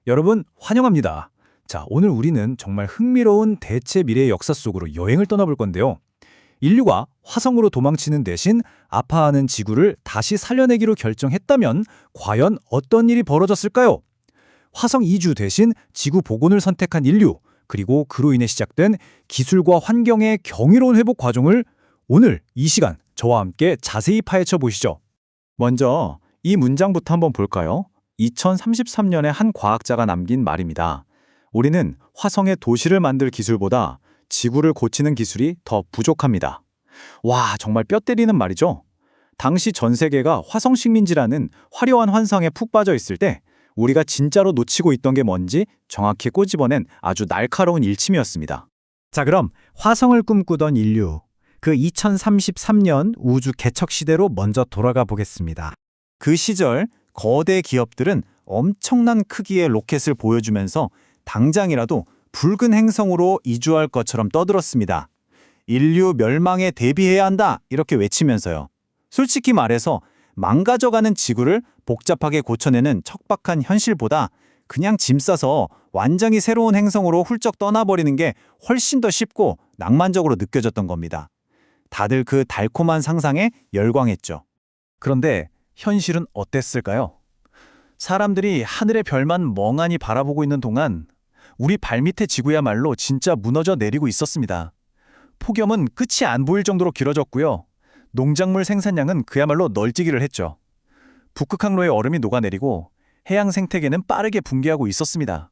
여러분, 환영합니다. 자, 오늘 우리는 정말 흥미로운 대체 미래의 역사 속으로 여행을 떠나볼 건데요. 인류가 화성으로 도망치는 대신 아파하는 지구를 다시 살려내기로 결정했다면 과연 어떤 일이 벌어졌을까요? 화성 이주 대신 지구 복원을 선택한 인류, 그리고 그로 인해 시작된 기술과 환경의 경이로운 회복 과정을 오늘 이 시간 저와 함께 자세히 파헤쳐 보시죠. 먼저 이 문장부터 한번 볼까요? 2033년에 한 과학자가 남긴 말입니다. 우리는 화성에 도시를 만들 기술보다 지구를 고치는 기술이 더 부족합니다. 와, 정말 뼈 때리는 말이죠. 당시 전 세계가 화성 식민지라는 화려한 환상에 푹 빠져 있을 때 우리가 진짜로 놓치고 있던 게 뭔지 정확히 꼬집어낸 아주 날카로운 일침이었습니다. 자, 그럼 화성을 꿈꾸던 인류, 그 2033년 우주 개척 시대로 먼저 돌아가 보겠습니다. 그 시절 거대 기업들은 엄청난 크기의 로켓을 보여주면서 당장이라도 붉은 행성으로 이주할 것처럼 떠들었습니다. 인류 멸망에 대비해야 한다 이렇게 외치면서요. 솔직히 말해서 망가져가는 지구를 복잡하게 고쳐내는 척박한 현실보다 그냥 짐 싸서 완전히 새로운 행성으로 훌쩍 떠나버리는 게 훨씬 더 쉽고 낭만적으로 느껴졌던 겁니다. 다들 그 달콤한 상상에 열광했죠. 그런데 현실은 어땠을까요? 사람들이 하늘의 별만 멍하니 바라보고 있는 동안 우리 발밑의 지구야말로 진짜 무너져 내리고 있었습니다. 폭염은 끝이 안 보일 정도로 길어졌고요. 농작물 생산량은 그야말로 널뛰기를 했죠. 북극항로의 얼음이 녹아내리고 해양 생태계는 빠르게 붕괴하고 있었습니다.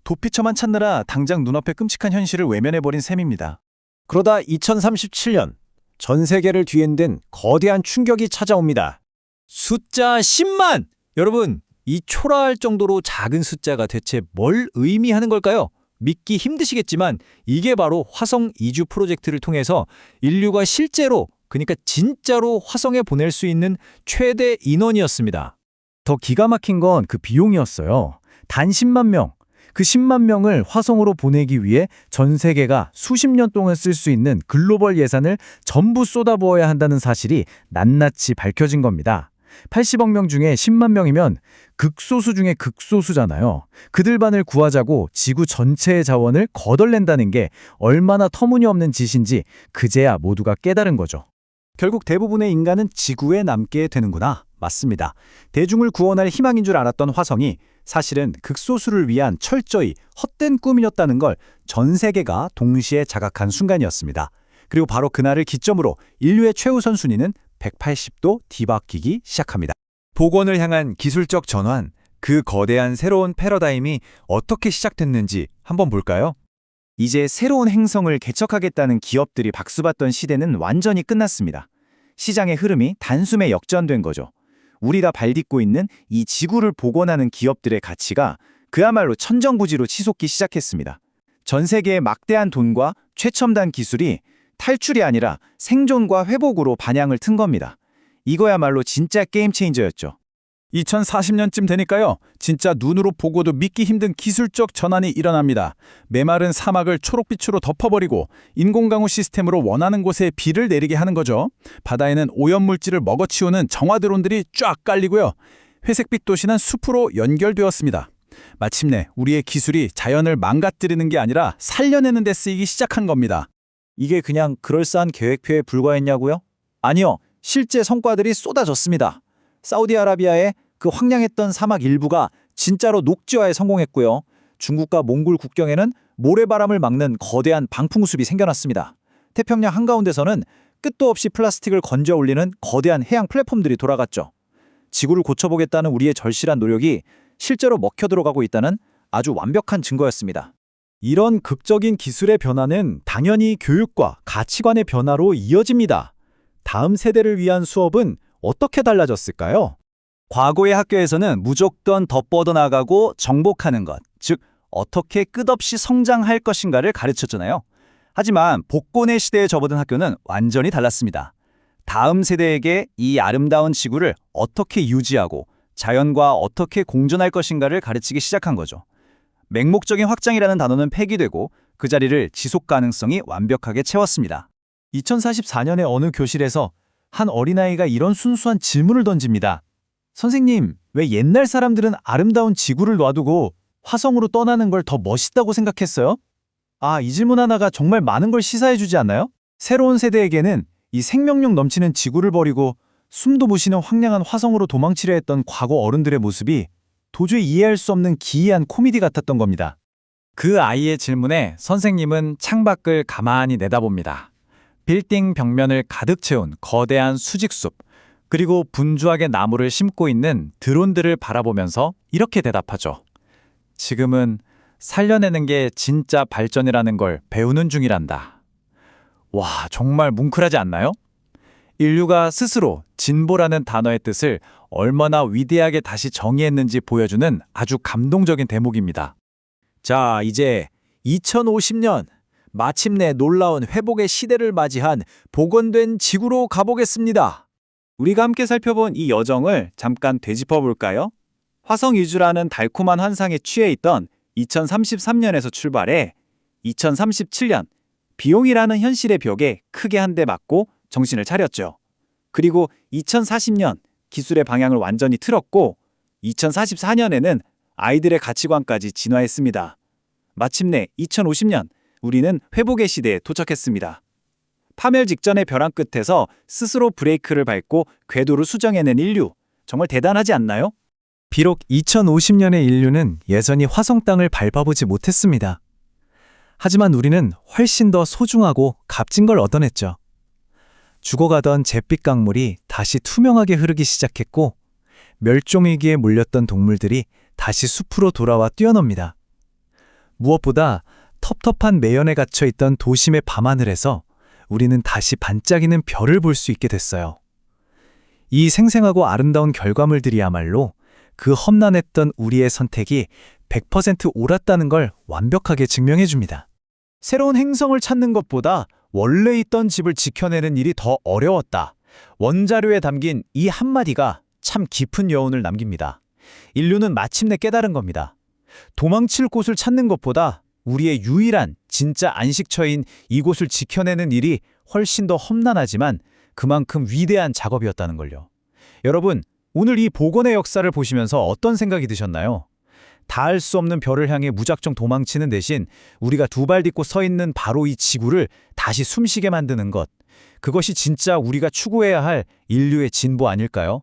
도피처만 찾느라 당장 눈앞에 끔찍한 현실을 외면해버린 셈입니다. 그러다 2037년, 전 세계를 뒤흔든 거대한 충격이 찾아옵니다. 숫자 10만! 여러분, 이 초라할 정도로 작은 숫자가 대체 뭘 의미하는 걸까요? 믿기 힘드시겠지만 이게 바로 화성 이주 프로젝트를 통해서 인류가 실제로, 그러니까 진짜로 화성에 보낼 수 있는 최대 인원이었습니다. 더 기가 막힌 건 그 비용이었어요. 단 10만 명. 그 10만 명을 화성으로 보내기 위해 전 세계가 수십 년 동안 쓸 수 있는 글로벌 예산을 전부 쏟아부어야 한다는 사실이 낱낱이 밝혀진 겁니다. 80억 명 중에 10만 명이면 극소수 중에 극소수잖아요. 그들 반을 구하자고 지구 전체의 자원을 거덜낸다는 게 얼마나 터무니없는 짓인지 그제야 모두가 깨달은 거죠. 결국 대부분의 인간은 지구에 남게 되는구나. 맞습니다. 대중을 구원할 희망인 줄 알았던 화성이 사실은 극소수를 위한 철저히 헛된 꿈이었다는 걸 전 세계가 동시에 자각한 순간이었습니다. 그리고 바로 그날을 기점으로 인류의 최우선 순위는 180도 뒤바뀌기 시작합니다. 복원을 향한 기술적 전환, 그 거대한 새로운 패러다임이 어떻게 시작됐는지 한번 볼까요? 이제 새로운 행성을 개척하겠다는 기업들이 박수받던 시대는 완전히 끝났습니다. 시장의 흐름이 단숨에 역전된 거죠. 우리가 발딛고 있는 이 지구를 복원하는 기업들의 가치가 그야말로 천정부지로 치솟기 시작했습니다. 전 세계의 막대한 돈과 최첨단 기술이 탈출이 아니라 생존과 회복으로 반향을 튼 겁니다. 이거야말로 진짜 게임 체인저였죠. 2040년쯤 되니까요. 진짜 눈으로 보고도 믿기 힘든 기술적 전환이 일어납니다. 메마른 사막을 초록빛으로 덮어버리고 인공강우 시스템으로 원하는 곳에 비를 내리게 하는 거죠. 바다에는 오염물질을 먹어치우는 정화 드론들이 쫙 깔리고요. 회색빛 도시는 숲으로 연결되었습니다. 마침내 우리의 기술이 자연을 망가뜨리는 게 아니라 살려내는 데 쓰이기 시작한 겁니다. 이게 그냥 그럴싸한 계획표에 불과했냐고요? 아니요. 실제 성과들이 쏟아졌습니다. 사우디아라비아의 그 황량했던 사막 일부가 진짜로 녹지화에 성공했고요. 중국과 몽골 국경에는 모래바람을 막는 거대한 방풍숲이 생겨났습니다. 태평양 한가운데서는 끝도 없이 플라스틱을 건져 올리는 거대한 해양 플랫폼들이 돌아갔죠. 지구를 고쳐보겠다는 우리의 절실한 노력이 실제로 먹혀 들어가고 있다는 아주 완벽한 증거였습니다. 이런 극적인 기술의 변화는 당연히 교육과 가치관의 변화로 이어집니다. 다음 세대를 위한 수업은 어떻게 달라졌을까요? 과거의 학교에서는 무조건 더 뻗어나가고 정복하는 것, 즉 어떻게 끝없이 성장할 것인가를 가르쳤잖아요. 하지만 복권의 시대에 접어든 학교는 완전히 달랐습니다. 다음 세대에게 이 아름다운 지구를 어떻게 유지하고 자연과 어떻게 공존할 것인가를 가르치기 시작한 거죠. 맹목적인 확장이라는 단어는 폐기되고 그 자리를 지속 가능성이 완벽하게 채웠습니다. 2044년의 어느 교실에서 한 어린아이가 이런 순수한 질문을 던집니다. 선생님, 왜 옛날 사람들은 아름다운 지구를 놔두고 화성으로 떠나는 걸 더 멋있다고 생각했어요? 이 질문 하나가 정말 많은 걸 시사해주지 않나요? 새로운 세대에게는 이 생명력 넘치는 지구를 버리고 숨도 못 쉬는 황량한 화성으로 도망치려 했던 과거 어른들의 모습이 도저히 이해할 수 없는 기이한 코미디 같았던 겁니다. 그 아이의 질문에 선생님은 창밖을 가만히 내다봅니다. 빌딩 벽면을 가득 채운 거대한 수직숲, 그리고 분주하게 나무를 심고 있는 드론들을 바라보면서 이렇게 대답하죠. 지금은 살려내는 게 진짜 발전이라는 걸 배우는 중이란다. 와, 정말 뭉클하지 않나요? 인류가 스스로 진보라는 단어의 뜻을 얼마나 위대하게 다시 정의했는지 보여주는 아주 감동적인 대목입니다. 자, 이제 2050년, 마침내 놀라운 회복의 시대를 맞이한 복원된 지구로 가보겠습니다. 우리가 함께 살펴본 이 여정을 잠깐 되짚어 볼까요? 화성 이주라는 달콤한 환상에 취해 있던 2033년에서 출발해 2037년 비용이라는 현실의 벽에 크게 한 대 맞고 정신을 차렸죠. 그리고 2040년 기술의 방향을 완전히 틀었고 2044년에는 아이들의 가치관까지 진화했습니다. 마침내 2050년 우리는 회복의 시대에 도착했습니다. 파멸 직전의 벼랑 끝에서 스스로 브레이크를 밟고 궤도를 수정해낸 인류, 정말 대단하지 않나요? 비록 2050년의 인류는 여전히 화성 땅을 밟아보지 못했습니다. 하지만 우리는 훨씬 더 소중하고 값진 걸 얻어냈죠. 죽어가던 잿빛 강물이 다시 투명하게 흐르기 시작했고 멸종위기에 몰렸던 동물들이 다시 숲으로 돌아와 뛰어놉니다. 무엇보다 텁텁한 매연에 갇혀있던 도심의 밤하늘에서 우리는 다시 반짝이는 별을 볼 수 있게 됐어요. 이 생생하고 아름다운 결과물들이야말로 그 험난했던 우리의 선택이 100% 옳았다는 걸 완벽하게 증명해 줍니다. 새로운 행성을 찾는 것보다 원래 있던 집을 지켜내는 일이 더 어려웠다. 원자료에 담긴 이 한마디가 참 깊은 여운을 남깁니다. 인류는 마침내 깨달은 겁니다. 도망칠 곳을 찾는 것보다 우리의 유일한 진짜 안식처인 이곳을 지켜내는 일이 훨씬 더 험난하지만 그만큼 위대한 작업이었다는 걸요. 여러분, 오늘 이 복원의 역사를 보시면서 어떤 생각이 드셨나요? 닿을 수 없는 별을 향해 무작정 도망치는 대신 우리가 두 발 딛고 서 있는 바로 이 지구를 다시 숨쉬게 만드는 것. 그것이 진짜 우리가 추구해야 할 인류의 진보 아닐까요?